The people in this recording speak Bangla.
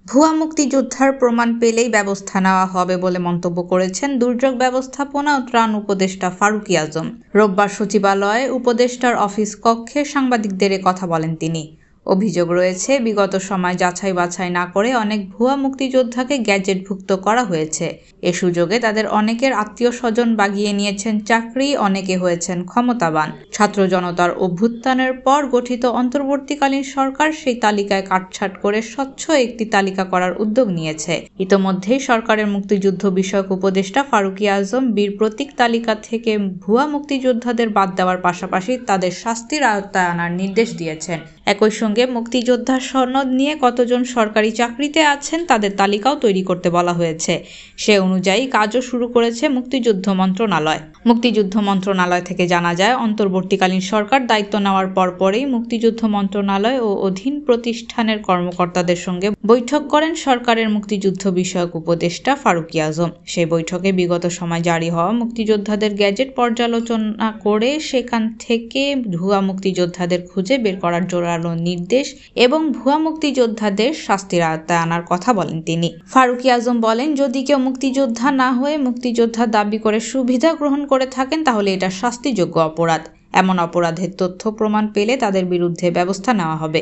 ভুয়া মুক্তিযোদ্ধার প্রমাণ পেলেই ব্যবস্থা নেওয়া হবে বলে মন্তব্য করেছেন দুর্যোগ ব্যবস্থাপনা ও ত্রাণ উপদেষ্টা ফারুকী আজম। রোববার সচিবালয়ে উপদেষ্টার অফিস কক্ষে সাংবাদিকদের এ কথা বলেন তিনি। অভিযোগ রয়েছে, বিগত সময় যাচাই বাছাই না করে অনেক ভুয়া মুক্তিযোদ্ধাকে গ্যাজেটভুক্ত করা হয়েছে। এ সুযোগে তাদের অনেকের আত্মীয় স্বজন বাগিয়ে নিয়েছেন চাকরি, অনেকে হয়েছেন ক্ষমতাবান। ছাত্র জনতার অভ্যুত্থানের পর গঠিত অন্তর্বর্তীকালীন সরকার সেই তালিকায় কাটছাঁট করে স্বচ্ছ একটি তালিকা করার উদ্যোগ নিয়েছে। ইতোমধ্যেই সরকারের মুক্তিযুদ্ধ বিষয়ক উপদেষ্টা ফারুকী আজম বীর প্রতীক তালিকা থেকে ভুয়া মুক্তিযোদ্ধাদের বাদ দেওয়ার পাশাপাশি তাদের শাস্তির আওতায় আনার নির্দেশ দিয়েছেন। একই সঙ্গে মুক্তিযোদ্ধা সনদ নিয়ে কতজন সরকারি চাকরিতে আছেন তাদের তালিকাও তৈরি করতে বলা হয়েছে। সে অনুযায়ী কাজও শুরু করেছে মুক্তিযুদ্ধ মন্ত্রণালয়। মুক্তিযুদ্ধ মন্ত্রণালয় থেকে জানা যায়, অন্তর্বর্তীকালীন সরকার দায়িত্ব নেওয়ার পরপরই মুক্তিযুদ্ধ মন্ত্রণালয় ও অধীন প্রতিষ্ঠানের কর্মকর্তাদের সঙ্গে বৈঠক করেন সরকারের মুক্তিযুদ্ধ বিষয়ক উপদেষ্টা ফারুকী আজম। সেই বৈঠকে বিগত সময় জারি হওয়া মুক্তিযোদ্ধাদের গ্যাজেট পর্যালোচনা করে সেখান থেকে ভুয়া মুক্তিযোদ্ধাদের খুঁজে বের করার জোরালো নির্দেশ এবং ভুয়া মুক্তিযোদ্ধাদের শাস্তির আওতায় আনার কথা বলেন তিনি। ফারুকী আজম বলেন, যদি কেউ মুক্তিযোদ্ধা না হয়ে মুক্তিযোদ্ধার দাবি করে সুবিধা গ্রহণ করে থাকেন তাহলে এটা শাস্তিযোগ্য অপরাধ। এমন অপরাধের তথ্য প্রমাণ পেলে তাদের বিরুদ্ধে ব্যবস্থা নেওয়া হবে।